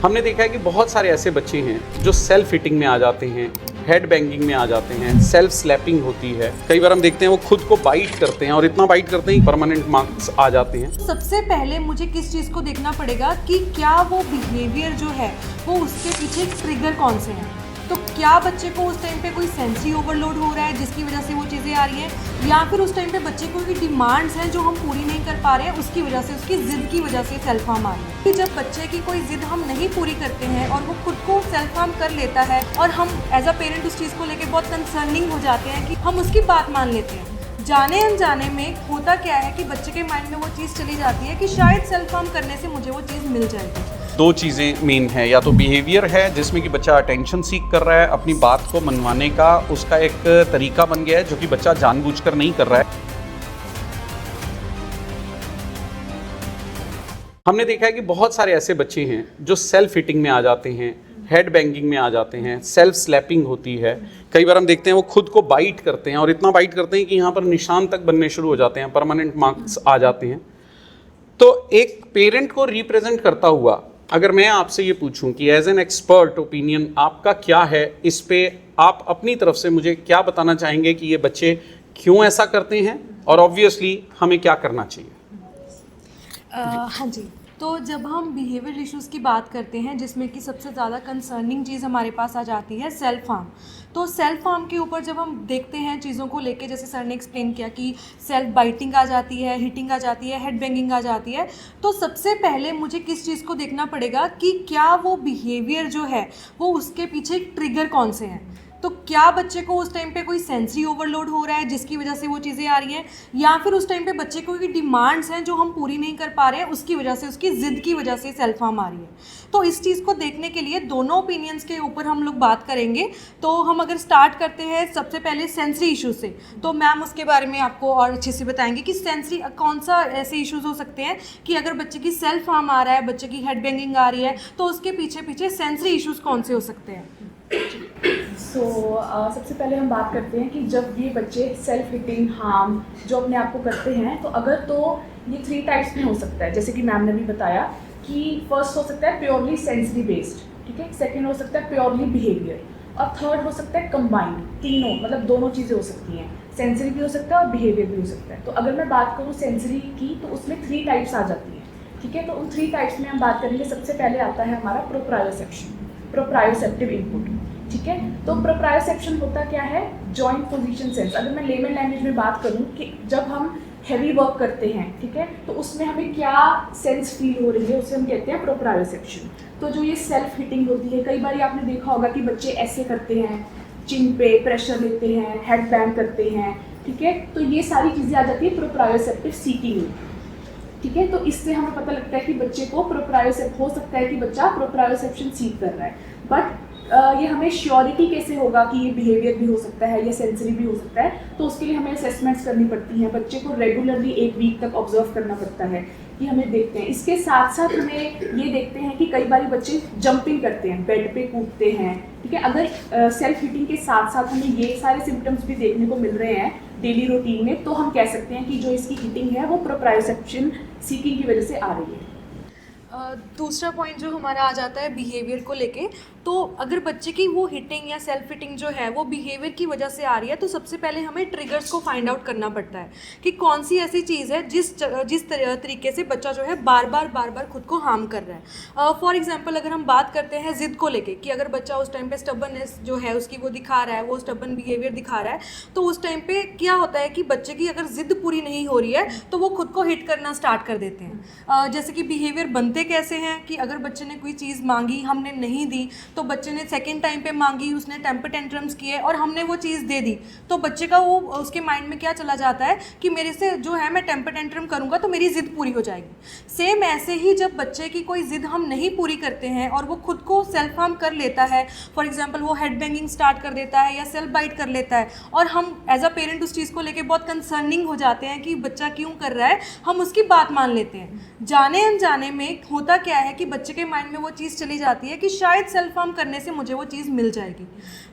हमने देखा है कि बहुत सारे ऐसे बच्चे हैं जो सेल्फ हिटिंग में आ जाते हैं, हेड बैंगिंग में आ जाते हैं, सेल्फ स्लैपिंग होती है। कई बार हम देखते हैं वो खुद को बाइट करते हैं और इतना बाइट करते हैं कि परमानेंट मार्क्स आ जाते हैं। सबसे पहले मुझे किस चीज़ को देखना पड़ेगा कि क्या वो बिहेवियर जो है वो उसके पीछे ट्रिगर कौन से हैं। तो क्या बच्चे को उस टाइम पे कोई सेंसरी ओवरलोड हो रहा है जिसकी वजह से वो चीज़ें आ रही हैं, या फिर उस टाइम पे बच्चे को कोई डिमांड्स हैं जो हम पूरी नहीं कर पा रहे हैं, उसकी वजह से, उसकी ज़िद की वजह से सेल्फ हार्म आ रही है। कि जब बच्चे की कोई ज़िद हम नहीं पूरी करते हैं और वो खुद को सेल्फ हार्म कर लेता है और हम एज अ पेरेंट उस चीज़ को लेकर बहुत कंसर्निंग हो जाते हैं कि हम उसकी बात मान लेते हैं। जाने अनजाने में होता क्या है कि बच्चे के माइंड में वो चीज़ चली जाती है कि शायद सेल्फ हार्म करने से मुझे वो चीज़ मिल जाएगी। दो चीज़ें मेन है, या तो बिहेवियर है जिसमें कि बच्चा अटेंशन सीख कर रहा है, अपनी बात को मनवाने का उसका एक तरीका बन गया है जो कि बच्चा जानबूझकर नहीं कर रहा है। हमने देखा है कि बहुत सारे ऐसे बच्चे हैं जो सेल्फ हिटिंग में आ जाते हैं, हेड बैंगिंग में आ जाते हैं, सेल्फ स्लैपिंग होती है। कई बार हम देखते हैं वो खुद को बाइट करते हैं और इतना बाइट करते हैं कि यहाँ पर निशान तक बनने शुरू हो जाते हैं, परमानेंट मार्क्स आ जाते हैं। तो एक पेरेंट को रिप्रेजेंट करता हुआ अगर मैं आपसे ये पूछूं कि एज एन एक्सपर्ट ओपिनियन आपका क्या है इस पे, आप अपनी तरफ से मुझे क्या बताना चाहेंगे कि ये बच्चे क्यों ऐसा करते हैं और ऑब्वियसली हमें क्या करना चाहिए? हाँ जी, तो जब हम बिहेवियर इश्यूज़ की बात करते हैं जिसमें कि सबसे ज़्यादा कंसर्निंग चीज़ हमारे पास आ जाती है सेल्फ हार्म। तो सेल्फ हार्म के ऊपर जब हम देखते हैं चीज़ों को लेके, जैसे सर ने एक्सप्लेन किया कि सेल्फ बाइटिंग आ जाती है, हिटिंग आ जाती है, हेड बैंगिंग आ जाती है, तो सबसे पहले मुझे किस चीज़ को देखना पड़ेगा कि क्या वो बिहेवियर जो है वो उसके पीछे ट्रिगर कौन से हैं। तो क्या बच्चे को उस टाइम पे कोई सेंसरी ओवरलोड हो रहा है जिसकी वजह से वो चीज़ें आ रही हैं, या फिर उस टाइम पे बच्चे को कोई डिमांड्स हैं जो हम पूरी नहीं कर पा रहे हैं, उसकी वजह से, उसकी ज़िद की वजह से सेल्फ हार्म आ रही है। तो इस चीज़ को देखने के लिए दोनों ओपिनियंस के ऊपर हम लोग बात करेंगे। तो हम अगर स्टार्ट करते हैं सबसे पहले सेंसरी इशू से, तो मैम उसके बारे में आपको और अच्छे से बताएंगे कि सेंसरी कौन सा ऐसे इश्यूज़ हो सकते हैं कि अगर बच्चे की सेल्फ हार्म आ रहा है, बच्चे की हेड बैंगिंग आ रही है, तो उसके पीछे पीछे सेंसरी इश्यूज़ कौन से हो सकते हैं। सबसे पहले हम बात करते हैं कि जब ये बच्चे सेल्फ हिटिंग हार्म जो अपने आप को करते हैं, तो अगर तो ये 3 टाइप्स में हो सकता है, जैसे कि मैम ने भी बताया कि फर्स्ट हो सकता है प्योरली सेंसरी बेस्ड, ठीक है, सेकंड हो सकता है प्योरली बिहेवियर, और थर्ड हो सकता है कंबाइंड। तीनों मतलब दोनों चीज़ें हो सकती हैं, सेंसरी भी हो सकता है और बिहेवियर भी हो सकता है। तो अगर मैं बात करूँ सेंसरी की, तो उसमें 3 टाइप्स आ जाती हैं, ठीक है। तो उन 3 टाइप्स में हम बात करेंगे। सबसे पहले आता है हमारा प्रोप्रायोसेप्शन, प्रोप्रायोसेप्टिव इनपुट, ठीक है। तो प्रोप्रायोसेप्शन होता क्या है? Joint position sense. अगर मैं लेमन लैंग्वेज में बात करूं कि जब हम हैवी वर्क करते हैं, ठीक है, तो उसमें हमें क्या सेंस फील हो रही है, उसे हम कहते हैं प्रोप्रायोसेप्शन। तो जो ये सेल्फ हिटिंग होती है, कई बार आपने देखा होगा कि बच्चे ऐसे करते हैं, चिन पे प्रेशर लेते हैं, हेड बैंग करते हैं, ठीक है। तो ये सारी चीज़ें आ जाती है प्रोप्रायोसेप्टिव सीकिंग में, ठीक है। तो इससे हमें पता लगता है कि बच्चे को हो सकता है कि बच्चा प्रोप्रायोसेप्शन सीख कर रहा है। बट ये हमें श्योरिटी कैसे होगा कि ये बिहेवियर भी हो सकता है या सेंसरी भी हो सकता है, तो उसके लिए हमें असेसमेंट्स करनी पड़ती हैं। बच्चे को रेगुलरली 1 वीक तक ऑब्जर्व करना पड़ता है कि हमें देखते हैं। इसके साथ साथ हमें ये देखते हैं कि कई बार बच्चे जंपिंग करते हैं, बेड पे कूदते हैं, ठीक है। अगर सेल्फ हिटिंग के साथ साथ हमें ये सारे सिम्टम्स भी देखने को मिल रहे हैं डेली रूटीन में, तो हम कह सकते हैं कि जो इसकी हिटिंग है वो प्रोप्रायोसेप्शन सीकिंग की वजह से आ रही है। दूसरा पॉइंट जो हमारा आ जाता है बिहेवियर को लेके, तो अगर बच्चे की वो हिटिंग या सेल्फ हिटिंग जो है वो बिहेवियर की वजह से आ रही है, तो सबसे पहले हमें ट्रिगर्स को फाइंड आउट करना पड़ता है कि कौन सी ऐसी चीज़ है जिस तरीके से बच्चा जो है बार बार खुद को हार्म कर रहा है। फॉर एग्जांपल अगर हम बात करते हैं ज़िद को लेके कि अगर बच्चा उस टाइम पे स्टबर्ननेस जो है उसकी वो दिखा रहा है, वो स्टबर्न बिहेवियर दिखा रहा है, तो उस टाइम पे क्या होता है कि बच्चे की अगर ज़िद पूरी नहीं हो रही है तो वो खुद को हिट करना स्टार्ट कर देते हैं। जैसे कि बिहेवियर बनते कैसे हैं कि अगर बच्चे ने कोई चीज़ मांगी, हमने नहीं दी, तो बच्चे ने सेकंड टाइम पे मांगी, उसने टेम्पर टेंट्रम्स किए और हमने वो चीज़ दे दी, तो बच्चे का वो उसके माइंड में क्या चला जाता है कि मेरे से जो है मैं टेम्पर टेंट्रम करूँगा तो मेरी ज़िद पूरी हो जाएगी। सेम ऐसे ही जब बच्चे की कोई ज़िद हम नहीं पूरी करते हैं और वो खुद को सेल्फ हार्म कर लेता है, फॉर एग्जाम्पल वो हेड बैंगिंग स्टार्ट कर देता है या सेल्फ बाइट कर लेता है, और हम एज अ पेरेंट उस चीज़ को लेकर बहुत कंसर्निंग हो जाते हैं कि बच्चा क्यों कर रहा है, हम उसकी बात मान लेते हैं। जाने अनजाने में होता क्या है कि बच्चे के माइंड में वो चीज़ चली जाती है कि शायद सेल्फ हार्म करने से मुझे वो चीज़ मिल जाएगी।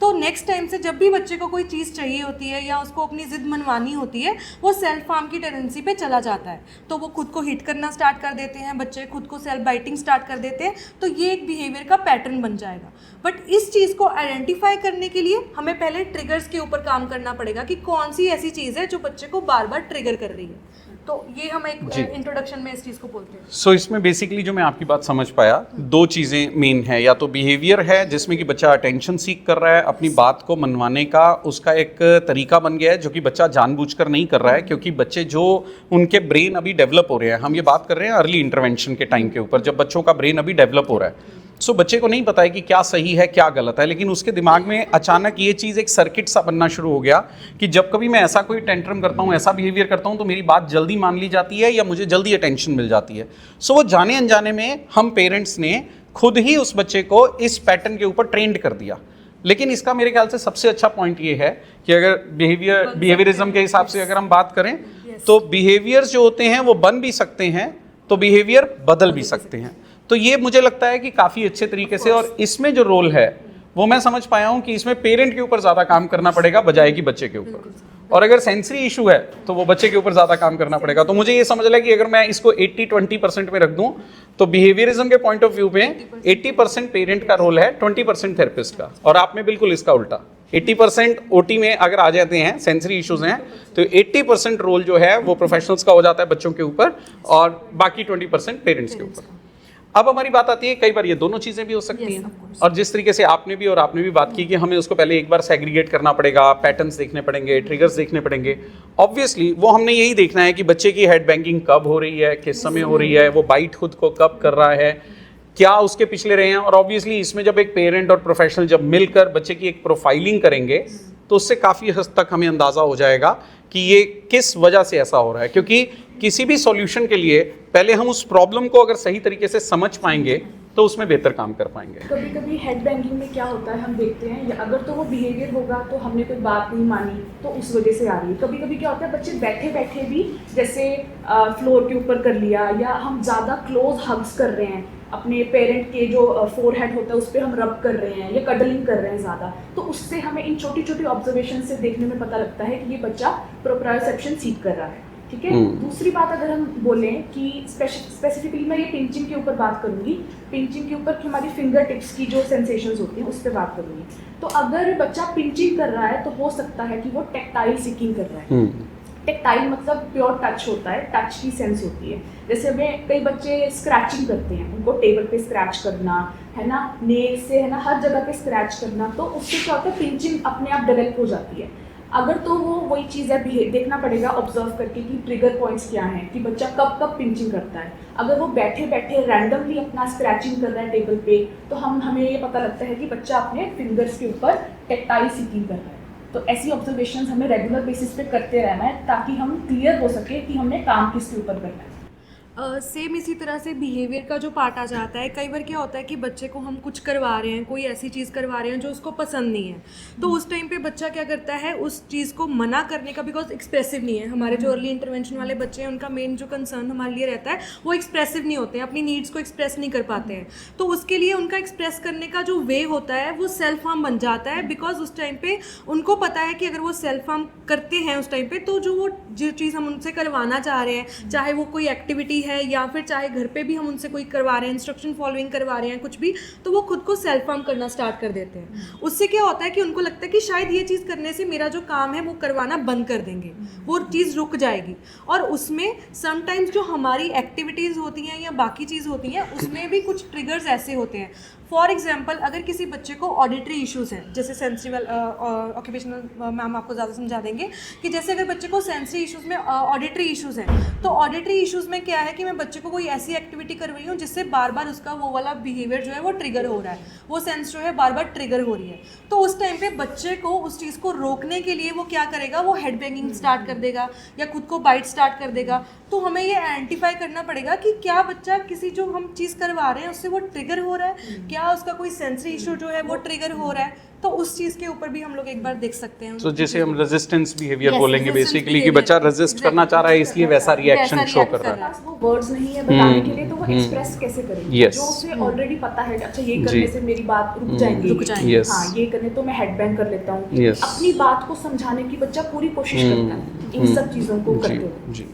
तो नेक्स्ट टाइम से जब भी बच्चे को कोई चीज़ चाहिए होती है या उसको अपनी ज़िद मनवानी होती है, वो सेल्फ हार्म की टेंडेंसी पे चला जाता है। तो वो खुद को हिट करना स्टार्ट कर देते हैं, बच्चे खुद को सेल्फ बाइटिंग स्टार्ट कर देते हैं। तो ये एक बिहेवियर का पैटर्न बन जाएगा। बट इस चीज़ को आइडेंटिफाई करने के लिए हमें पहले ट्रिगर्स के ऊपर काम करना पड़ेगा कि कौन सी ऐसी चीज़ है जो बच्चे को बार बार ट्रिगर कर रही है। तो ये हम एक इंट्रोडक्शन में इस चीज़ को बोलते हैं। सो इसमें बेसिकली जो मैं आपकी बात समझ पाया, दो चीज़ें मेन है। या तो बिहेवियर है जिसमें कि बच्चा अटेंशन सीख कर रहा है, अपनी बात को मनवाने का उसका एक तरीका बन गया है जो कि बच्चा जानबूझकर नहीं कर रहा है, क्योंकि बच्चे जो उनके ब्रेन अभी डेवलप हो रहे हैं, हम ये बात कर रहे हैं अर्ली इंटरवेंशन के टाइम के ऊपर, जब बच्चों का ब्रेन अभी डेवलप हो रहा है। सो बच्चे को नहीं पता है कि क्या सही है क्या गलत है, लेकिन उसके दिमाग में अचानक ये चीज़ एक सर्किट सा बनना शुरू हो गया कि जब कभी मैं ऐसा कोई टेंट्रम करता हूँ, ऐसा बिहेवियर करता हूँ, तो मेरी बात जल्दी मान ली जाती है या मुझे जल्दी अटेंशन मिल जाती है। सो वो जाने अनजाने में हम पेरेंट्स ने खुद ही उस बच्चे को इस पैटर्न के ऊपर ट्रेंड कर दिया। लेकिन इसका मेरे ख्याल से सबसे अच्छा पॉइंट ये है कि अगर बिहेवियरिज्म के हिसाब से अगर हम बात करें तो बिहेवियर्स जो होते हैं वो बन भी सकते हैं, तो बिहेवियर बदल भी सकते हैं। तो ये मुझे लगता है कि काफ़ी अच्छे तरीके से, और इसमें जो रोल है वो मैं समझ पाया हूँ कि इसमें पेरेंट के ऊपर ज़्यादा काम करना पड़ेगा बजाय कि बच्चे के ऊपर। और अगर सेंसरी इशू है तो वो बच्चे के ऊपर ज़्यादा काम करना पड़ेगा। तो मुझे ये समझ लिया कि अगर मैं इसको 80-20% में रख दूँ तो बिहेवियरिज्म के पॉइंट ऑफ व्यू में 80% पेरेंट का रोल है, 20% थेरेपिस्ट का। और आप में बिल्कुल इसका उल्टा 80% ओटी में अगर आ जाते हैं, सेंसरी इश्यूज हैं, तो 80% रोल जो है वो प्रोफेशनल्स का हो जाता है बच्चों के ऊपर, और बाकी 20% पेरेंट्स के ऊपर। अब हमारी बात आती है, कई बार ये दोनों चीज़ें भी हो सकती हैं, और जिस तरीके से आपने भी बात की कि हमें उसको पहले एक बार सेग्रीगेट करना पड़ेगा, पैटर्न्स देखने पड़ेंगे, ट्रिगर्स देखने पड़ेंगे। ऑब्वियसली वो हमने यही देखना है कि बच्चे की हेड बैंगिंग कब हो रही है, किस समय हो रही है, वो बाइट खुद को कब कर रहा है, क्या उसके पिछले रहे हैं। और ऑब्वियसली इसमें जब एक पेरेंट और प्रोफेशनल जब मिलकर बच्चे की एक प्रोफाइलिंग करेंगे तो उससे काफ़ी हद तक हमें अंदाज़ा हो जाएगा कि ये किस वजह से ऐसा हो रहा है। क्योंकि किसी भी सॉल्यूशन के लिए पहले हम उस प्रॉब्लम को अगर सही तरीके से समझ पाएंगे तो उसमें बेहतर काम कर पाएंगे। कभी कभी हेड बैंगिंग में क्या होता है, हम देखते हैं, या अगर तो वो बिहेवियर होगा तो हमने कोई बात नहीं मानी तो उस वजह से आ रही है। कभी कभी क्या होता है, बच्चे बैठे बैठे भी जैसे फ्लोर के ऊपर कर लिया, या हम ज़्यादा क्लोज हग्स कर रहे हैं, अपने पेरेंट के जो फोरहेड होता है उस पर हम रब कर रहे हैं या कडलिंग कर रहे हैं ज़्यादा, तो उससे हमें इन छोटी छोटी ऑब्जर्वेशन से देखने में पता लगता है कि ये बच्चा प्रोप्रायोसेप्शन सीख कर रहा है। ठीक है। दूसरी बात अगर हम बोलें कि स्पेसिफिकली मैं ये पिंचिंग के ऊपर बात करूंगी, पिंचिंग के ऊपर हमारी फिंगर टिप्स की जो सेंसेशंस होती हैं उस पर बात करूंगी। तो अगर बच्चा पिंचिंग कर रहा है तो हो सकता है कि वो टेक्टाइल सीकिंग कर रहा है। टेक्टाइल मतलब प्योर टच होता है, टच की सेंस होती है। जैसे हमें कई बच्चे स्क्रैचिंग करते हैं, उनको टेबल पे स्क्रैच करना है ना, नेल से है ना, हर जगह पे स्क्रैच करना, तो उससे क्या होता है, पिंचिंग अपने आप डेवलप हो जाती है। अगर तो वो वही चीज़ है, देखना पड़ेगा ऑब्जर्व करके कि ट्रिगर पॉइंट्स क्या हैं, कि बच्चा कब कब पिंचिंग करता है। अगर वो बैठे बैठे रैंडमली अपना स्क्रैचिंग कर रहा है टेबल पे, तो हमें ये पता लगता है कि बच्चा अपने फिंगर्स के ऊपर टेक्टाइल सीकिंग कर रहा है। तो ऐसी ऑब्जर्वेशंस हमें रेगुलर बेसिस पे करते रहना है ताकि हम क्लियर हो सके कि हमने काम किसके ऊपर करना है। सेम इसी तरह से बिहेवियर का जो पार्ट आ जाता है, कई बार क्या होता है कि बच्चे को हम कुछ करवा रहे हैं, कोई ऐसी चीज़ करवा रहे हैं जो उसको पसंद नहीं है, तो उस टाइम पे बच्चा क्या करता है, उस चीज़ को मना करने का, बिकॉज एक्सप्रेसिव नहीं है। हमारे जो अर्ली इंटरवेंशन वाले बच्चे हैं उनका मेन जो कंसर्न हमारे लिए रहता है वो एक्सप्रेसिव नहीं होते हैं, अपनी नीड्स को एक्सप्रेस नहीं कर पाते हैं। तो उसके लिए उनका एक्सप्रेस करने का जो वे होता है वो सेल्फ हार्म बन जाता है, बिकॉज उस टाइम पे उनको पता है कि अगर वो सेल्फ हार्म करते हैं उस टाइम पे, तो जो चीज़ हम उनसे करवाना चाह रहे हैं, चाहे वो कोई एक्टिविटी है या फिर चाहे घर पे भी हम उनसे कोई करवा रहे हैं, इंस्ट्रक्शन फॉलोइंग करवा रहे हैं, कुछ भी, तो वो खुद को सेल्फ हार्म करना स्टार्ट कर देते हैं। उससे क्या होता है कि उनको लगता है कि शायद ये चीज़ करने से मेरा जो काम है वो करवाना बंद कर देंगे, वो चीज़ रुक जाएगी। और उसमें समटाइम्स जो हमारी एक्टिविटीज़ होती हैं या बाकी चीज़ होती हैं उसमें भी कुछ ट्रिगर्स ऐसे होते हैं। फॉर एग्जाम्पल, अगर किसी बच्चे को ऑडिटरी इश्यूज़ हैं, जैसे सेंसरी ऑक्यूपेशनल मैम आपको ज़्यादा समझा देंगे कि जैसे अगर बच्चे को सेंसरी इश्यूज़ में ऑडिटरी इश्यूज़ हैं, तो ऑडिटरी इश्यूज़ में क्या है कि मैं बच्चे को कोई ऐसी एक्टिविटी कर रही हूँ जिससे बार बार उसका वो वाला बिहेवियर जो है वो ट्रिगर हो रहा है, वो सेंस जो है बार बार ट्रिगर हो रही है। तो उस टाइम पे बच्चे को उस चीज़ को रोकने के लिए वो क्या करेगा, वो हेड बैंगिंग स्टार्ट कर देगा या खुद को बाइट स्टार्ट कर देगा। तो हमें ये आइडेंटिफाई करना पड़ेगा कि क्या बच्चा किसी जो हम चीज़ करवा रहे हैं उससे वो ट्रिगर हो रहा है, या उसका कोई सेंसरी इशू जो है वो ट्रिगर हो रहा है, तो उस चीज़ के ऊपर भी हम लोग एक बार देख सकते हैं। तो जैसे हम रेजिस्टेंस बिहेवियर Yes, बोलेंगे resistance बेसिकली कि behavior, बच्चा रेजिस्ट करना चाह रहा है इसलिए वैसा रिएक्शन शो react कर रहा कर है। रहा पास वो वर्ड्स नहीं है बताने के लिए, तो वो एक्सप्रेस कैसे करेंगे? Yes. जो उसे ऑलरेडी पता है, अच्छा ये जी। करने से मेरी बात रुक जाएंगी, रुक जाएंगी। Yes. हाँ ये करने तो मैं हेड बैंग कर लेता हूँ। Yes. अपनी बात को समझाने की बच्चा पूरी कोशिश करता है इन सब चीज़ों को जी करते हुए। जी